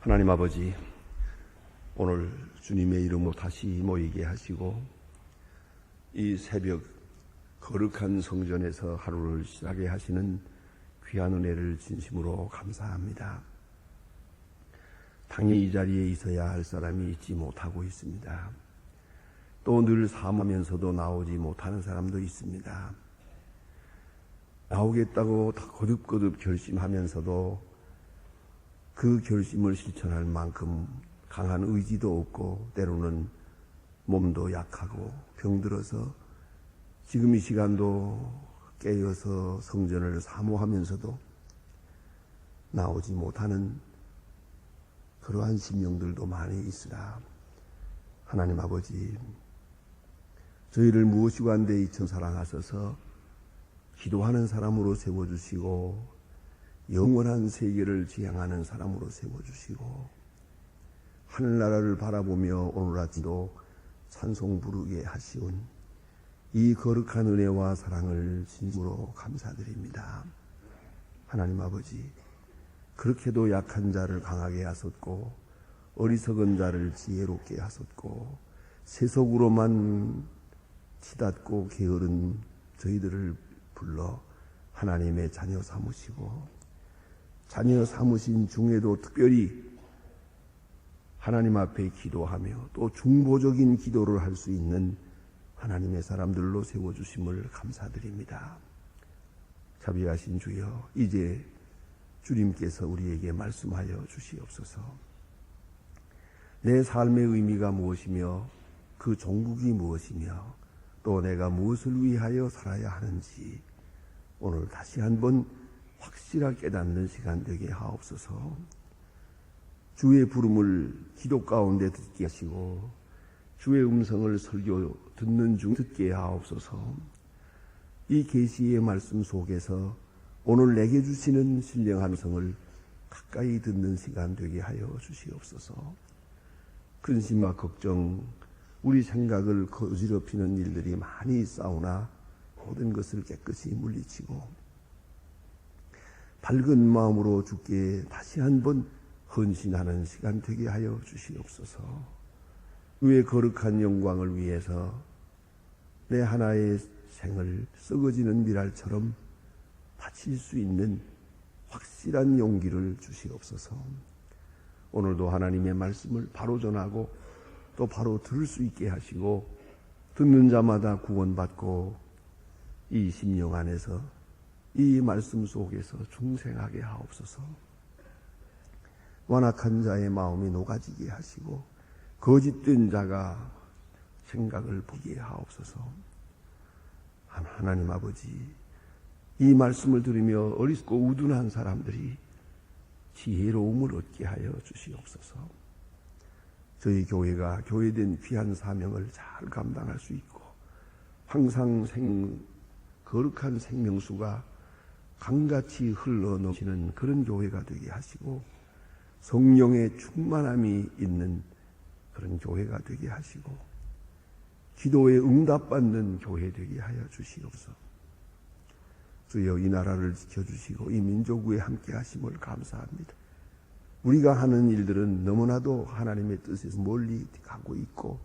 하나님 아버지, 오늘 주님의 이름으로 다시 모이게 하시고 이 새벽 거룩한 성전에서 하루를 시작하게 하시는 귀한 은혜를 진심으로 감사합니다. 당연히 이 자리에 있어야 할 사람이 있지 못하고 있습니다. 또 늘 사모하면서도 나오지 못하는 사람도 있습니다. 나오겠다고 거듭거듭 결심하면서도 그 결심을 실천할 만큼 강한 의지도 없고 때로는 몸도 약하고 병들어서 지금 이 시간도 깨어서 성전을 사모하면서도 나오지 못하는 그러한 심령들도 많이 있으나 하나님 아버지, 저희를 무엇이고 한데 이처럼 사랑하셔서 기도하는 사람으로 세워주시고 영원한 세계를 지향하는 사람으로 세워주시고 하늘나라를 바라보며 오늘 아침도 찬송 부르게 하시온 이 거룩한 은혜와 사랑을 진심으로 감사드립니다. 하나님 아버지, 그렇게도 약한 자를 강하게 하셨고 어리석은 자를 지혜롭게 하셨고 세속으로만 치닫고 게으른 저희들을 불러 하나님의 자녀 삼으시고 자녀 삼으신 중에도 특별히 하나님 앞에 기도하며 또 중보적인 기도를 할 수 있는 하나님의 사람들로 세워주심을 감사드립니다. 자비하신 주여, 이제 주님께서 우리에게 말씀하여 주시옵소서. 내 삶의 의미가 무엇이며 그 종국이 무엇이며 또 내가 무엇을 위하여 살아야 하는지 오늘 다시 한번 확실하게 깨닫는 시간 되게 하옵소서. 주의 부름을 기도 가운데 듣게 하시고 주의 음성을 설교 듣는 중 듣게 하옵소서. 이 계시의 말씀 속에서 오늘 내게 주시는 신령한 성을 가까이 듣는 시간 되게 하여 주시옵소서. 근심과 걱정, 우리 생각을 어지럽히는 일들이 많이 있사오나 모든 것을 깨끗이 물리치고 밝은 마음으로 주께 다시 한번 헌신하는 시간 되게 하여 주시옵소서. 주의 거룩한 영광을 위해서 내 하나의 생을 썩어지는 미랄처럼 바칠 수 있는 확실한 용기를 주시옵소서. 오늘도 하나님의 말씀을 바로 전하고 또 바로 들을 수 있게 하시고 듣는 자마다 구원받고 이 심령 안에서 이 말씀 속에서 중생하게 하옵소서. 완악한 자의 마음이 녹아지게 하시고 거짓된 자가 생각을 보게 하옵소서. 하나님 아버지, 이 말씀을 들으며 어리석고 우둔한 사람들이 지혜로움을 얻게 하여 주시옵소서. 저희 교회가 교회된 귀한 사명을 잘 감당할 수 있고 항상 거룩한 생명수가 강같이 흘러넘치는 그런 교회가 되게 하시고 성령의 충만함이 있는 그런 교회가 되게 하시고 기도에 응답받는 교회 되게 하여 주시옵소서. 주여, 이 나라를 지켜주시고 이 민족 위에 함께 하심을 감사합니다. 우리가 하는 일들은 너무나도 하나님의 뜻에서 멀리 가고 있고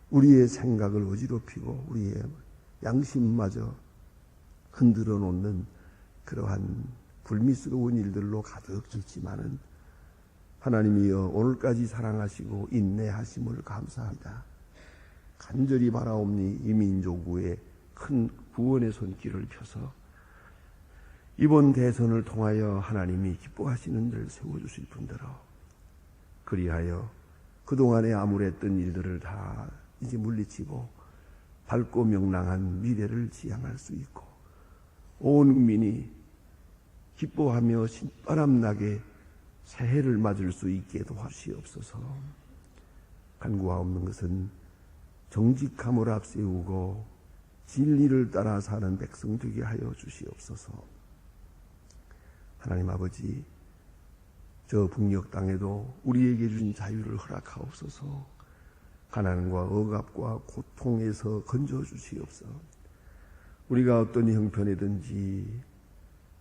우리의 생각을 어지럽히고 우리의 양심마저 흔들어 놓는 그러한 불미스러운 일들로 가득 찼지만은 하나님이여, 오늘까지 사랑하시고 인내하심을 감사합니다. 간절히 바라옵니 이 민족 위에 큰 구원의 손길을 펴서 이번 대선을 통하여 하나님이 기뻐하시는 들 세워주실 분들로 그리하여 그동안에 암울했던 일들을 다 이제 물리치고 밝고 명랑한 미래를 지향할 수 있고 온 국민이 기뻐하며 신바람나게 새해를 맞을 수 있게 도와주시옵소서. 간구하옵는 것은 정직함을 앞세우고 진리를 따라 사는 백성 되게 하여 주시옵소서. 하나님 아버지, 저 북녘 땅에도 우리에게 주신 자유를 허락하옵소서. 가난과 억압과 고통에서 건져주시옵소서. 우리가 어떤 형편이든지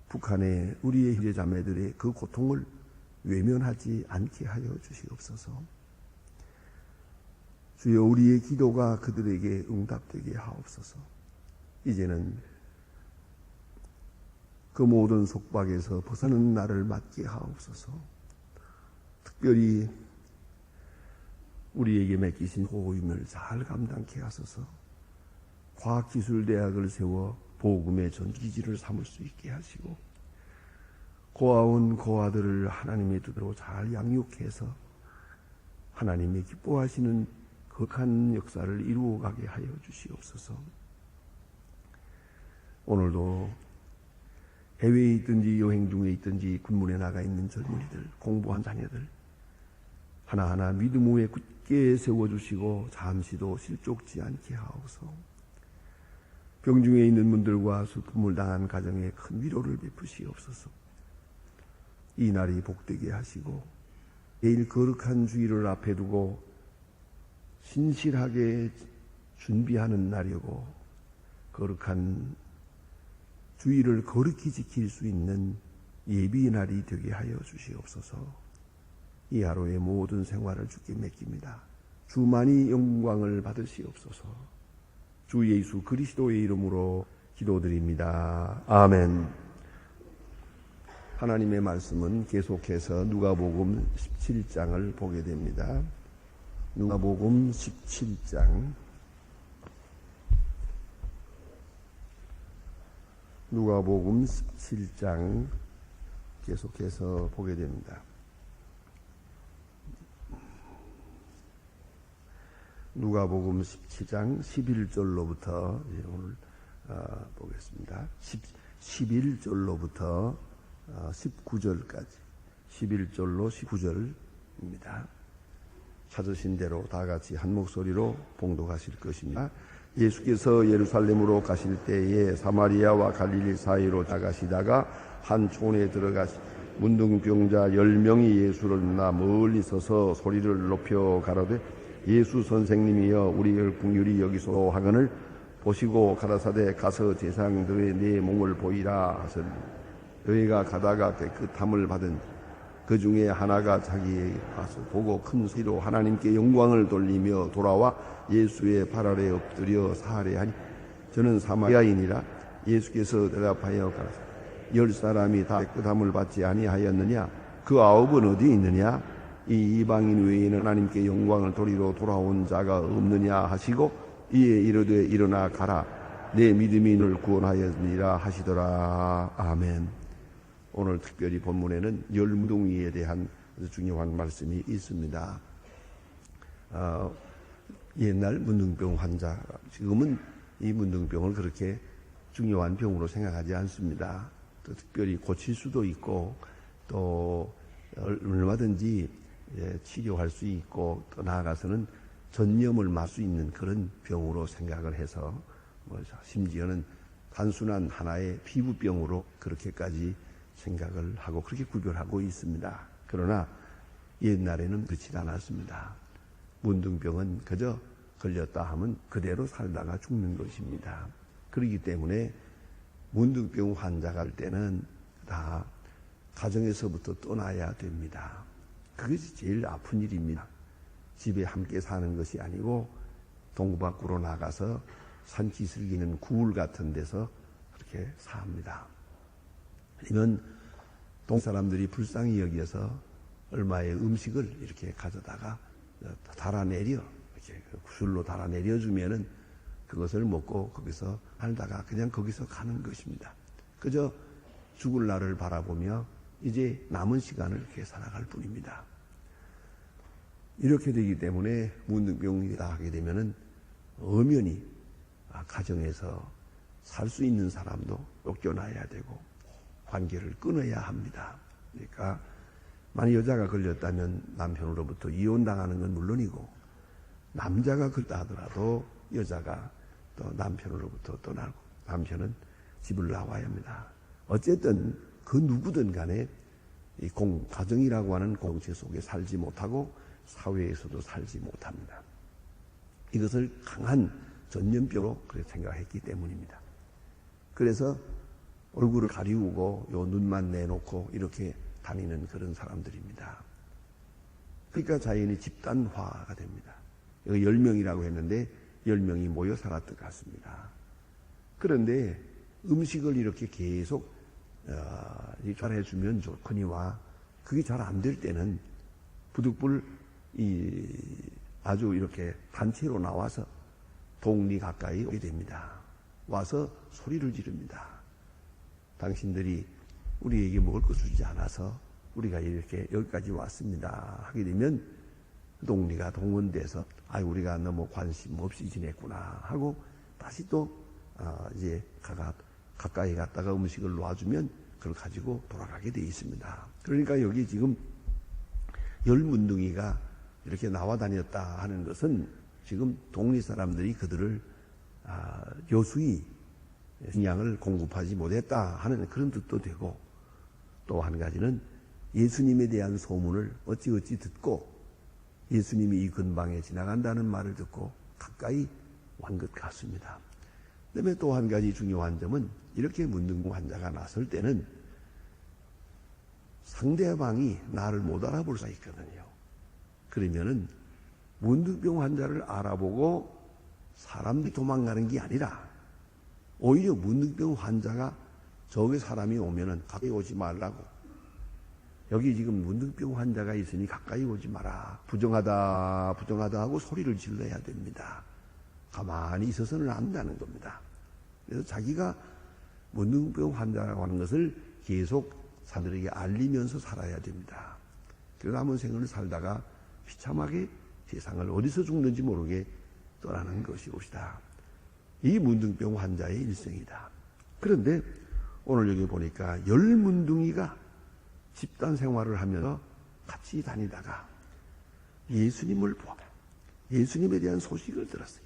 북한의 우리의 형제자매들의 그 고통을 외면하지 않게 하여 주시옵소서. 주여, 우리의 기도가 그들에게 응답되게 하옵소서. 이제는 그 모든 속박에서 벗어나는 날을 맞게 하옵소서. 특별히 우리에게 맡기신 호임을 잘 감당케 하소서. 과학기술대학을 세워 복음의 전기지를 삼을 수 있게 하시고, 고아원 고아들을 하나님의 뜻대로 잘 양육해서 하나님이 기뻐하시는 거룩한 역사를 이루어가게 하여 주시옵소서. 오늘도 해외에 있든지 여행 중에 있든지 군문에 나가 있는 젊은이들, 공부한 자녀들 하나하나 믿음 위에 굳게 세워주시고 잠시도 실족지 않게 하옵소서. 병중에 있는 분들과 슬픔을 당한 가정에 큰 위로를 베푸시옵소서. 이 날이 복되게 하시고 내일 거룩한 주일을 앞에 두고 신실하게 준비하는 날이고 거룩한 주일을 거룩히 지킬 수 있는 예비 날이 되게 하여 주시옵소서. 이 하루의 모든 생활을 주께 맡깁니다. 주만이 영광을 받으시옵소서. 주 예수 그리스도의 이름으로 기도드립니다. 아멘. 하나님의 말씀은 계속해서 누가복음 17장을 보게 됩니다. 누가복음 17장. 누가복음 17장 계속해서 보게 됩니다. 누가복음 17장 11절로부터 오늘 보겠습니다. 11절로부터 19절까지 11절로 19절입니다. 찾으신 대로 다 같이 한 목소리로 봉독하실 것입니다. 예수께서 예루살렘으로 가실 때에 사마리아와 갈릴리 사이로 나가시다가 한 촌에 들어가시 문둥병자 10명이 예수를 만나 멀리 서서 소리를 높여 가로되 예수 선생님이여 우리의 긍휼히 여기소 하거늘 보시고 가라사대 가서 제사장들의 네 몸을 보이라 하시니 너희가 가다가 깨끗함을 받은 그 중에 하나가 자기에게 와서 보고 큰 소리로 하나님께 영광을 돌리며 돌아와 예수의 발 아래 엎드려 사하려하니 저는 사마리아인이라. 예수께서 대답하여 가라사대 10사람이 다 깨끗함을 받지 아니하였느냐? 그 9은 어디 있느냐? 이 이방인 외에는 하나님께 영광을 돌리러 돌아온 자가 없느냐 하시고 이에 이르되 일어나 가라 내 믿음이 너를 구원하였느니라 하시더라. 아멘. 오늘 특별히 본문에는 열무동이에 대한 아주 중요한 말씀이 있습니다. 옛날 문둥병 환자, 지금은 이 문둥병을 그렇게 중요한 병으로 생각하지 않습니다. 또 특별히 고칠 수도 있고 또 얼마든지 치료할 수 있고 또 나아가서는 전염을 막을 수 있는 그런 병으로 생각을 해서 심지어는 단순한 하나의 피부병으로 그렇게까지 생각을 하고 그렇게 구별하고 있습니다. 그러나 옛날에는 그렇지 않았습니다. 문둥병은 그저 걸렸다 하면 그대로 살다가 죽는 것입니다. 그렇기 때문에 문둥병 환자가 할 때는 다 가정에서부터 떠나야 됩니다. 그것이 제일 아픈 일입니다. 집에 함께 사는 것이 아니고 동구 밖으로 나가서 산기슭이는 구울 같은 데서 그렇게 삽니다. 아니면 동 사람들이 불쌍히 여기어서 얼마의 음식을 이렇게 가져다가 달아내려 이렇게 구슬로 달아내려주면은 그것을 먹고 거기서 살다가 그냥 거기서 가는 것입니다. 그저 죽을 날을 바라보며 이제 남은 시간을 이렇게 살아갈 뿐입니다. 이렇게 되기 때문에 문둥병이다 하게 되면은 엄연히 가정에서 살 수 있는 사람도 쫓겨나야 되고 관계를 끊어야 합니다. 그러니까 만약 여자가 걸렸다면 남편으로부터 이혼당하는 건 물론이고 남자가 그렇다 하더라도 여자가 또 남편으로부터 떠나고 남편은 집을 나와야 합니다. 어쨌든 그 누구든 간에 이 가정이라고 하는 공동체 속에 살지 못하고 사회에서도 살지 못합니다. 이것을 강한 전염병으로 그렇게 생각했기 때문입니다. 그래서 얼굴을 가리우고 요 눈만 내놓고 이렇게 다니는 그런 사람들입니다. 그러니까 자연이 집단화가 됩니다. 여기 10명이라고 했는데 10명이 모여 살았던 것 같습니다. 그런데 음식을 이렇게 계속 잘해주면 좋거니와 그게 잘 안 될 때는 부득불 아주 이렇게 단체로 나와서 동리 가까이 오게 됩니다. 와서 소리를 지릅니다. 당신들이 우리에게 먹을 것을 주지 않아서 우리가 이렇게 여기까지 왔습니다. 하게 되면 동리가 동원돼서 우리가 너무 관심 없이 지냈구나 하고 다시 또 이제 가까이 갔다가 음식을 놔주면 그걸 가지고 돌아가게 돼 있습니다. 그러니까 여기 지금 10문둥이가 이렇게 나와 다녔다 하는 것은 지금 동리 사람들이 그들을 여수히營養을 공급하지 못했다 하는 그런 뜻도 되고, 또 한 가지는 예수님에 대한 소문을 어찌어찌 듣고 예수님이 이 근방에 지나간다는 말을 듣고 가까이 온 것 같습니다. 그다음에 또 한 가지 중요한 점은 이렇게 문둥병 환자가 났을 때는 상대방이 나를 못 알아볼 수 있거든요. 그러면은 문둥병 환자를 알아보고 사람들이 도망가는 게 아니라 오히려 문둥병 환자가 저기 사람이 오면은 가까이 오지 말라고, 여기 지금 문둥병 환자가 있으니 가까이 오지 마라, 부정하다 하고 소리를 질러야 됩니다. 가만히 있어서는 안 된다는 겁니다. 그래서 자기가 문둥병 환자라고 하는 것을 계속 사람들에게 알리면서 살아야 됩니다. 그래서 남은 생을 살다가 비참하게 세상을 어디서 죽는지 모르게 떠나는 것이옵시다. 이 문둥병 환자의 일생이다. 그런데 오늘 여기 보니까 10문둥이가 집단 생활을 하면서 같이 다니다가 예수님을 보고 예수님에 대한 소식을 들었어요.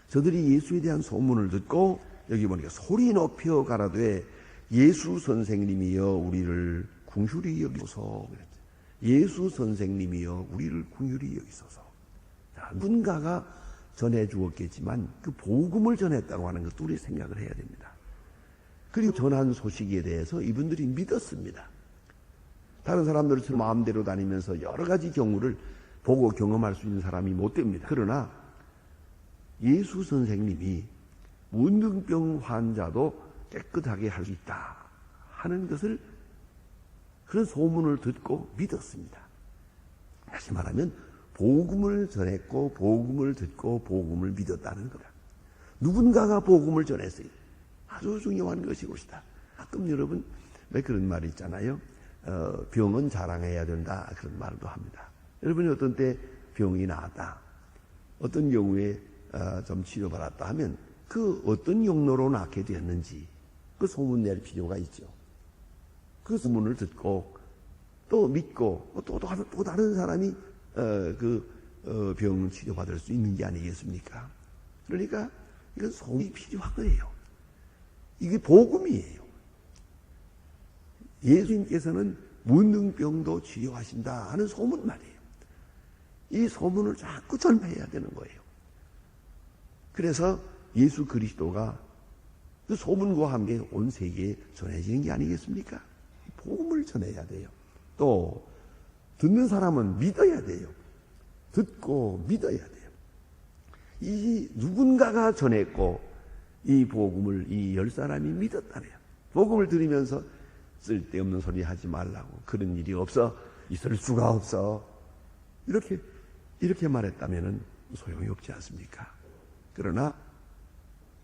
저들이 예수에 대한 소문을 듣고 여기 보니까 소리 높여 가라되 예수 선생님이여 우리를 긍휼히 여기소서. 예수 선생님이여 우리를 긍휼히 여기소서. 누군가가 전해 주었겠지만 그 복음을 전했다고 하는 것도 우리 생각을 해야 됩니다. 그리고 전한 소식에 대해서 이분들이 믿었습니다. 다른 사람들처럼 마음대로 다니면서 여러 가지 경우를 보고 경험할 수 있는 사람이 못 됩니다. 그러나 예수 선생님이 문둥병 환자도 깨끗하게 할 수 있다 하는 것을, 그런 소문을 듣고 믿었습니다. 다시 말하면 복음을 전했고 복음을 듣고 복음을 믿었다는 거다. 누군가가 복음을 전했어요. 아주 중요한 것이것이다. 가끔 여러분 왜 그런 말이 있잖아요. 병은 자랑해야 된다, 그런 말도 합니다. 여러분이 어떤 때 병이 나았다, 어떤 경우에 좀 치료받았다 하면 그 어떤 용로로 낫게 되었는지 그 소문 낼 필요가 있죠. 그 소문을 듣고 또 믿고 또 다른 사람이 병 치료받을 수 있는 게 아니겠습니까? 그러니까 이건 소문이 필요한 거예요. 이게 복음이에요. 예수님께서는 문둥병도 치료하신다 하는 소문 말이에요. 이 소문을 자꾸 전해야 되는 거예요. 그래서 예수 그리스도가 그 소문과 함께 온 세계에 전해지는 게 아니겠습니까? 복음을 전해야 돼요. 또 듣는 사람은 믿어야 돼요. 듣고 믿어야 돼요. 이 누군가가 전했고 이 복음을 이 10사람이 믿었다네요. 복음을 들으면서 쓸데없는 소리 하지 말라고, 그런 일이 있을 수가 없어, 이렇게 말했다면 소용이 없지 않습니까? 그러나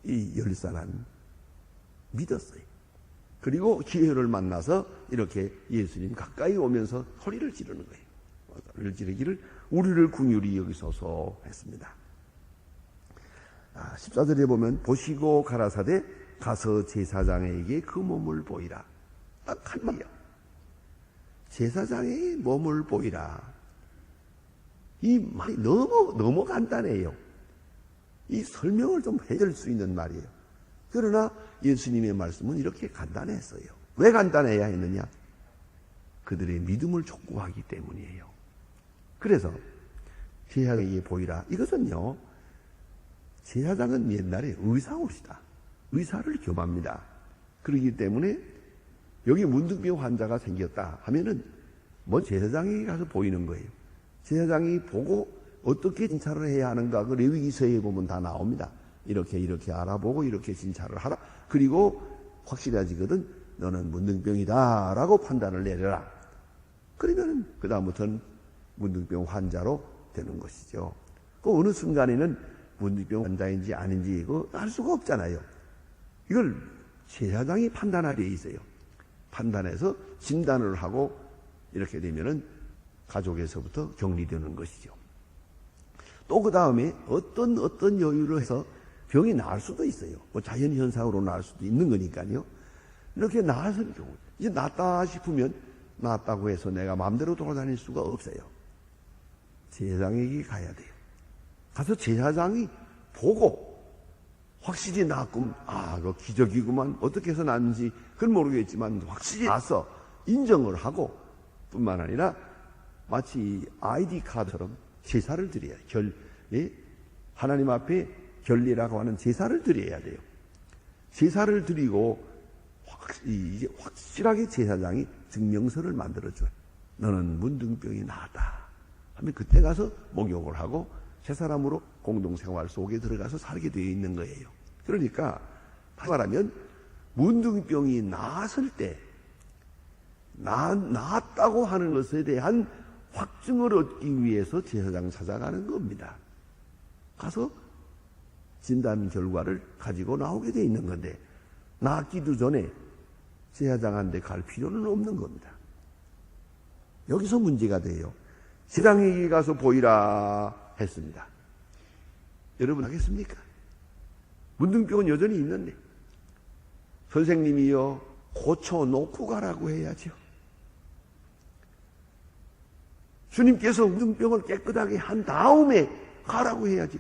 이 10사람이 믿었어요. 그리고 기회를 만나서 이렇게 예수님 가까이 오면서 소리를 지르는 거예요. 소리를 지르기를 우리를 긍휼히 여기소서 했습니다. 14절에 보면 보시고 가라사대 가서 제사장에게 그 몸을 보이라. 딱 한마디요. 제사장의 몸을 보이라. 이 말이 너무 간단해요. 이 설명을 좀 해줄 수 있는 말이에요. 그러나 예수님의 말씀은 이렇게 간단했어요. 왜 간단해야 했느냐? 그들의 믿음을 촉구하기 때문이에요. 그래서 제사장에게 보이라. 이것은요, 제사장은 옛날에 의사옵시다. 의사를 겸합니다. 그렇기 때문에 여기 문둥병 환자가 생겼다 하면은 뭐 제사장에게 가서 보이는 거예요. 제사장이 보고 어떻게 진찰을 해야 하는가, 그 레위기서에 보면 다 나옵니다. 이렇게 알아보고 이렇게 진찰을 하라. 그리고 확실해지거든. 너는 문둥병이다 라고 판단을 내려라. 그러면 그 다음부터는 문둥병 환자로 되는 것이죠. 그 어느 순간에는 문둥병 환자인지 아닌지 그거 알 수가 없잖아요. 이걸 제사장이 판단할 때 있어요. 판단해서 진단을 하고 이렇게 되면은 가족에서부터 격리되는 것이죠. 또 그 다음에 어떤 여유로 해서 병이 나을 수도 있어요. 뭐 자연현상으로 나을 수도 있는 거니까요. 이렇게 나았을 경우, 이제 낫다 싶으면 낫다고 해서 내가 마음대로 돌아다닐 수가 없어요. 제사장에게 가야 돼요. 가서 제사장이 보고 확실히 낫고, 그 기적이구만. 어떻게 해서 낫는지 그건 모르겠지만 확실히 나서 인정을 하고 뿐만 아니라 마치 ID 카드처럼 제사를 드려야 해요. 하나님 앞에 결례라고 하는 제사를 드려야 돼요. 제사를 드리고 이제 확실하게 제사장이 증명서를 만들어줘요. 너는 문둥병이 나았다 하면 그때 가서 목욕을 하고 새 사람으로 공동생활 속에 들어가서 살게 되어 있는 거예요. 그러니까 말하면 문둥병이 나았을 때 나았다고 하는 것에 대한 확증을 얻기 위해서 제사장 찾아가는 겁니다. 가서 진단 결과를 가지고 나오게 돼 있는 건데 낫기도 전에 제사장한테 갈 필요는 없는 겁니다. 여기서 문제가 돼요. 제사장에게 가서 보이라 했습니다. 여러분 하겠습니까? 문둥병은 여전히 있는데 선생님이요 고쳐놓고 가라고 해야죠. 주님께서 문둥병을 깨끗하게 한 다음에 가라고 해야지.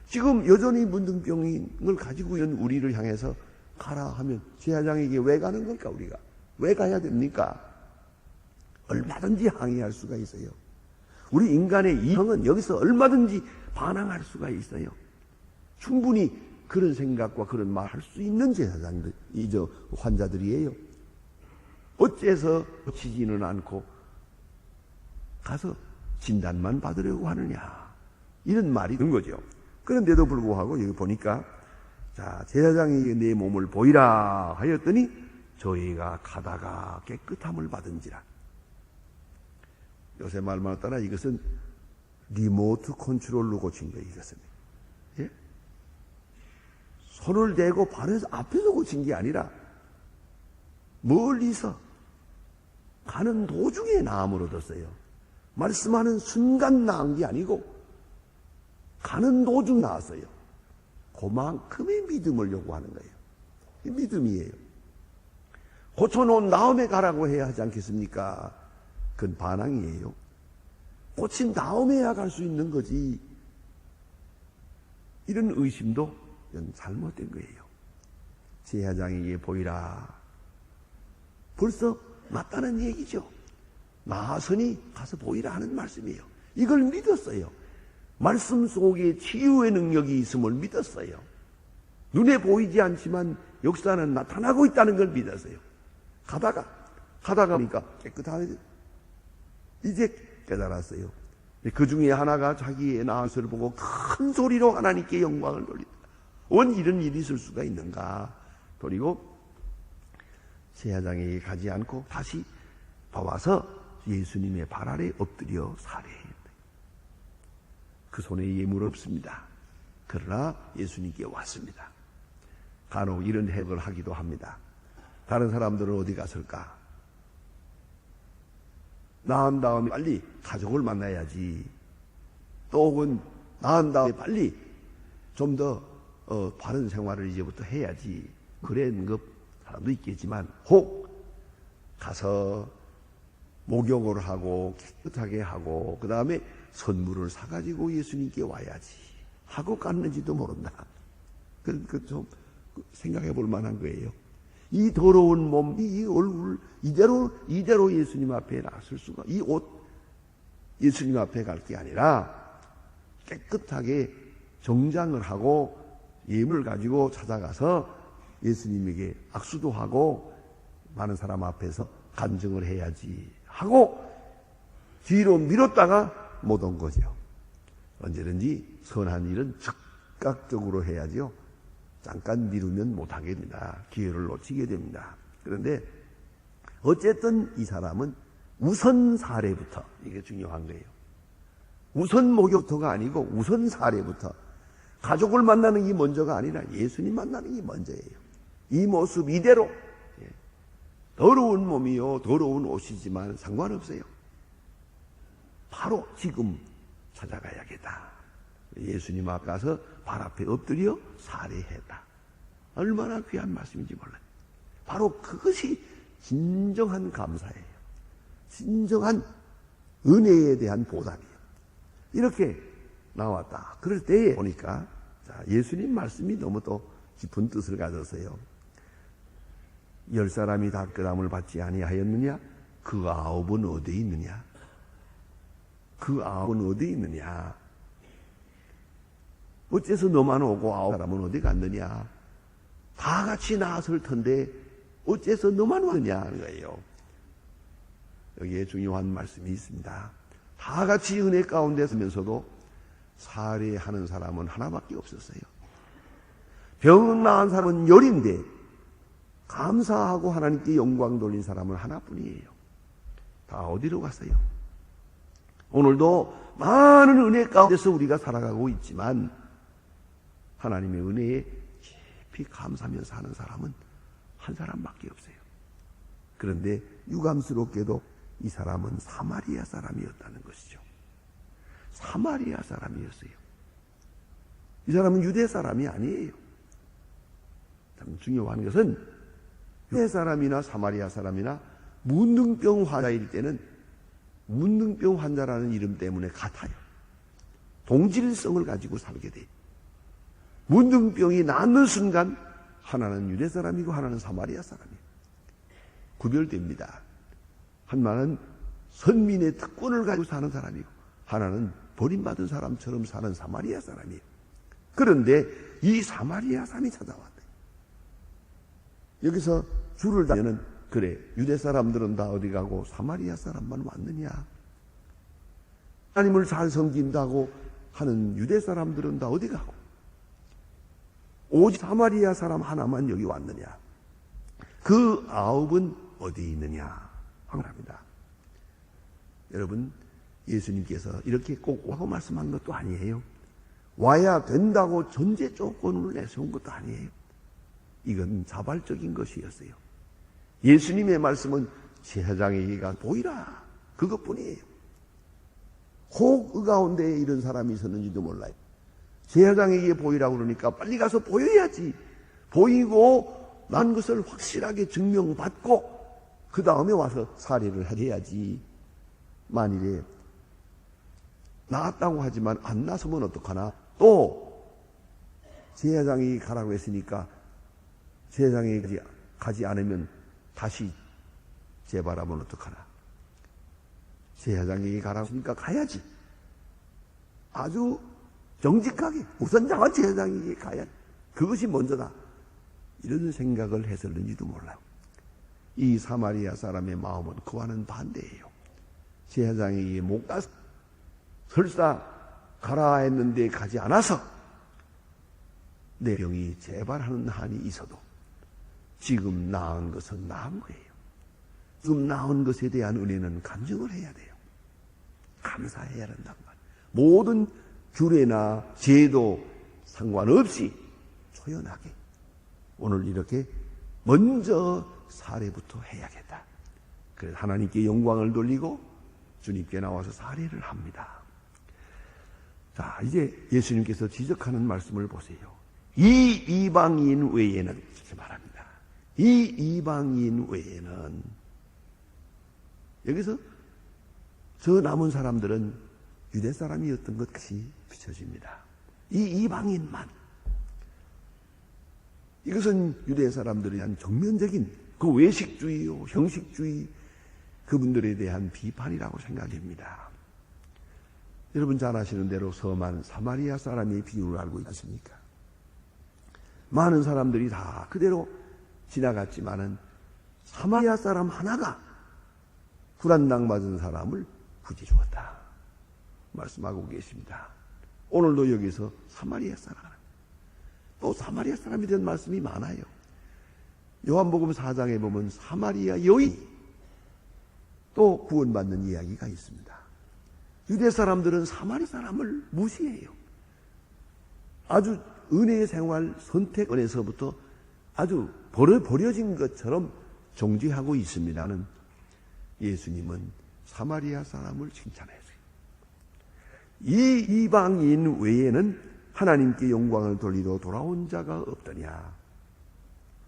지금 여전히 문둥병을 가지고 있는 우리를 향해서 가라 하면 제사장에게 왜 가는 걸까? 우리가 왜 가야 됩니까? 얼마든지 항의할 수가 있어요. 우리 인간의 이성은 여기서 얼마든지 반항할 수가 있어요. 충분히 그런 생각과 그런 말 할 수 있는 제사장들, 환자들이에요. 어째서 고치지는 않고 가서 진단만 받으려고 하느냐, 이런 말이 든 거죠. 그런데도 불구하고 여기 보니까 자, 제사장에게 내 몸을 보이라 하였더니 저희가 가다가 깨끗함을 받은지라. 요새 말만 따라 이것은 리모트 컨트롤로 고친 거예요. 이것은 손을 대고 발에서 앞에서 고친 게 아니라 멀리서 가는 도중에 나음을 얻었어요. 말씀하는 순간 나은 게 아니고 가는 도중 나왔어요. 그만큼의 믿음을 요구하는 거예요. 이 믿음이에요. 고쳐놓은 다음에 가라고 해야 하지 않겠습니까? 그건 반항이에요. 고친 다음에야 갈 수 있는 거지. 이런 의심도 잘못된 거예요. 제사장에게 보이라. 벌써 맞다는 얘기죠. 나아서니 가서 보이라 하는 말씀이에요. 이걸 믿었어요. 말씀 속에 치유의 능력이 있음을 믿었어요. 눈에 보이지 않지만 역사는 나타나고 있다는 걸 믿었어요. 가다가 보니까 깨끗하게 이제 깨달았어요. 그 중에 하나가 자기의 나아서를 보고 큰 소리로 하나님께 영광을 돌린다. 원 이런 일이 있을 수가 있는가? 그리고 제사장에게 가지 않고 다시 와서 예수님의 발 아래 엎드려 살해했다. 그 손에 예물 없습니다. 그러나 예수님께 왔습니다. 간혹 이런 해석을 하기도 합니다. 다른 사람들은 어디 갔을까? 나은 다음에 빨리 가족을 만나야지. 또 혹은 나은 다음에 빨리 좀 더 바른 생활을 이제부터 해야지. 그런 것 사람도 있겠지만 혹 가서 목욕을 하고 깨끗하게 하고 그 다음에 선물을 사가지고 예수님께 와야지 하고 갔는지도 모른다. 좀 생각해 볼 만한 거예요. 이 더러운 몸, 이 얼굴 이대로 예수님 앞에 놨을 수가, 이 옷 예수님 앞에 갈 게 아니라 깨끗하게 정장을 하고 예물을 가지고 찾아가서 예수님에게 악수도 하고 많은 사람 앞에서 간증을 해야지 하고 뒤로 미뤘다가 못 온 거죠. 언제든지 선한 일은 즉각적으로 해야지요. 잠깐 미루면 못하게 됩니다. 기회를 놓치게 됩니다. 그런데 어쨌든 이 사람은 우선 사례부터, 이게 중요한 거예요. 우선 목욕부터가 아니고 우선 사례부터, 가족을 만나는 게 먼저가 아니라 예수님 만나는 게 먼저예요. 이 모습 이대로, 더러운 몸이요 더러운 옷이지만 상관없어요. 바로 지금 찾아가야겠다. 예수님 앞에 가서 발 앞에 엎드려 살해했다. 얼마나 귀한 말씀인지 몰라요. 바로 그것이 진정한 감사예요. 진정한 은혜에 대한 보답이에요. 이렇게 나왔다. 그럴 때에 보니까 예수님 말씀이 너무 또 깊은 뜻을 가졌어요. 10사람이 다 끄담을 받지 아니하였느냐? 그 9은 어디 있느냐? 그 9은 어디 있느냐? 어째서 너만 오고 9사람은 어디 갔느냐? 다 같이 나왔을 텐데 어째서 너만 왔느냐 하는 거예요. 여기에 중요한 말씀이 있습니다. 다 같이 은혜 가운데 서면서도 살해하는 사람은 하나밖에 없었어요. 병 나은 사람은 열인데 감사하고 하나님께 영광 돌린 사람은 하나뿐이에요. 다 어디로 갔어요? 오늘도 많은 은혜 가운데서 우리가 살아가고 있지만 하나님의 은혜에 깊이 감사하면서 사는 사람은 한 사람밖에 없어요. 그런데 유감스럽게도 이 사람은 사마리아 사람이었다는 것이죠. 사마리아 사람이었어요. 이 사람은 유대 사람이 아니에요. 참 중요한 것은 유대 사람이나 사마리아 사람이나 문둥병 환자일 때는 문둥병 환자라는 이름 때문에 같아요. 동질성을 가지고 살게 돼요. 문둥병이 낫는 순간 하나는 유대 사람이고 하나는 사마리아 사람이에요. 구별됩니다. 하나는 선민의 특권을 가지고 사는 사람이고 하나는 버림받은 사람처럼 사는 사마리아 사람이에요. 그런데 이 사마리아 사람이 찾아왔대요. 여기서 줄을 다면은 그래, 유대 사람들은 다 어디 가고 사마리아 사람만 왔느냐? 하나님을 잘 섬긴다고 하는 유대 사람들은 다 어디 가고 오직 사마리아 사람 하나만 여기 왔느냐? 그 9은 어디 있느냐? 합니다. 여러분, 예수님께서 이렇게 꼭 와고 말씀한 것도 아니에요. 와야 된다고 전제 조건을 내세운 것도 아니에요. 이건 자발적인 것이었어요. 예수님의 말씀은 제사장에게 보이라, 그것뿐이에요. 혹 그 가운데 이런 사람이 있었는지도 몰라요. 제사장에게 보이라고 그러니까 빨리 가서 보여야지. 보이고 난 것을 확실하게 증명받고 그 다음에 와서 살해를 해야지. 만일에 나았다고 하지만 안 나서면 어떡하나? 또 제사장이 가라고 했으니까 제사장이 가지 않으면 다시 재발하면 어떡하나? 제사장에게 가라고 했으니까 가야지. 아주 정직하게 우선장은 제사장에게 가야지. 그것이 먼저다. 이런 생각을 했었는지도 몰라요. 이 사마리아 사람의 마음은 그와는 반대예요. 제사장에게 못 가서 설사 가라 했는데 가지 않아서 내 병이 재발하는 한이 있어도 지금 나은 것은 나은 거예요. 지금 나은 것에 대한 은혜는 간증을 해야 돼요. 감사해야 한단 말이에요. 모든 규례나 제도 상관없이 초연하게 오늘 이렇게 먼저 사례부터 해야겠다. 그래서 하나님께 영광을 돌리고 주님께 나와서 사례를 합니다. 자, 이제 예수님께서 지적하는 말씀을 보세요. 이 이방인 외에는 이렇게 말합니다. 이 이방인 외에는 여기서 저 남은 사람들은 유대 사람이었던 것 같이 비춰집니다. 이 이방인만. 이것은 유대 사람들에 대한 정면적인 그 외식주의요, 형식주의 그분들에 대한 비판이라고 생각됩니다. 여러분 잘 아시는 대로 섬한 사마리아 사람의 비유를 알고 있지 않습니까? 많은 사람들이 다 그대로 지나갔지만은 사마리아 사람 하나가 불안당 맞은 사람을 구제 주었다 말씀하고 계십니다. 오늘도 여기서 사마리아 사람, 또 사마리아 사람에 대한 말씀이 많아요. 요한복음 4장에 보면 사마리아 여인이 또 구원받는 이야기가 있습니다. 유대 사람들은 사마리아 사람을 무시해요. 아주 은혜의 생활 선택원에서부터 아주 버려진 것처럼 정죄하고 있습니다는 예수님은 사마리아 사람을 칭찬했어요. 이 이방인 외에는 하나님께 영광을 돌리러 돌아온 자가 없더냐.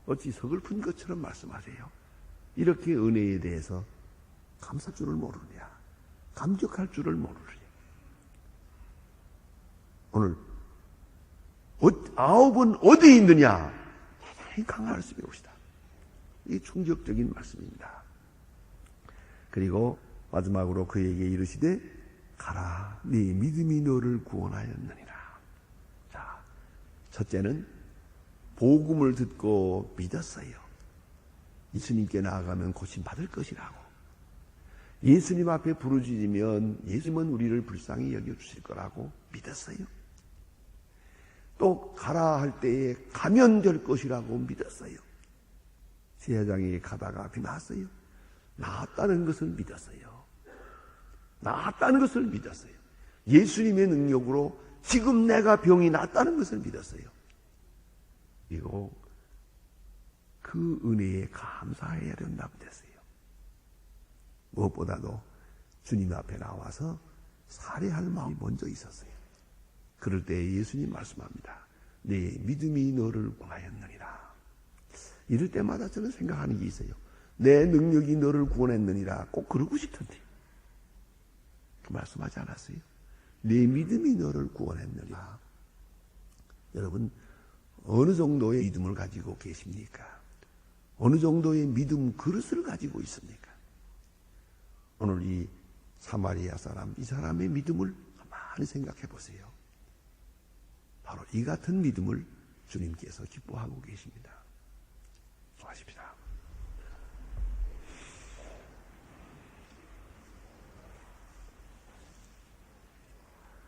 어찌 서글픈 것처럼 말씀하세요. 이렇게 은혜에 대해서 감사할 줄을 모르느냐, 감격할 줄을 모르느냐. 오늘 아홉은 어디에 있느냐? 대단히 강한 말씀이 옵시다. 이게 충격적인 말씀입니다. 그리고 마지막으로 그에게 이르시되 가라, 네 믿음이 너를 구원하였느니라. 자, 첫째는 복음을 듣고 믿었어요. 예수님께 나아가면 고침받을 것이라고. 예수님 앞에 부르짖으면 예수님은 우리를 불쌍히 여겨주실 거라고 믿었어요. 또 가라 할 때에 가면 될 것이라고 믿었어요. 제사장에게 가다가 비 났어요. 나았다는 것을 믿었어요. 나았다는 것을 믿었어요. 예수님의 능력으로 지금 내가 병이 낫다는 것을 믿었어요. 그리고 그 은혜에 감사해야 된다고 됐어요. 무엇보다도 주님 앞에 나와서 살해할 마음이 먼저 있었어요. 그럴 때 예수님 말씀합니다. 네 믿음이 너를 구원하였느니라. 이럴 때마다 저는 생각하는 게 있어요. 내 능력이 너를 구원했느니라. 꼭 그러고 싶던데 그 말씀하지 않았어요? 내 믿음이 너를 구원했느니라. 여러분 어느 정도의 믿음을 가지고 계십니까? 어느 정도의 믿음 그릇을 가지고 있습니까? 오늘 이 사마리아 사람, 이 사람의 믿음을 가만히 생각해 보세요. 바로 이 같은 믿음을 주님께서 기뻐하고 계십니다. 수고하십시다.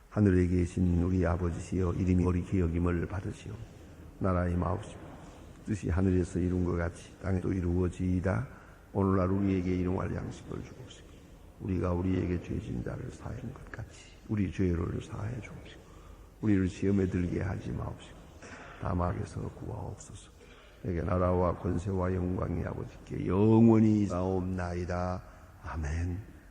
하늘에 계신 우리 아버지시여, 이름이 거룩히 여김을 받으시오. 나라의 마옵시오. 뜻이 하늘에서 이룬 것 같이 땅에도 이루어지이다. 오늘날 우리에게 일용할 양식을 주옵시고, 우리가 우리에게 죄진 자를 사해 준 것 같이 우리 죄를 사해 주옵시고, 우리를 시험에 들게 하지 마옵시고 다만 악에서 구하옵소서. 내게 나라와 권세와 영광이 아버지께 영원히 나옵나이다. 아멘.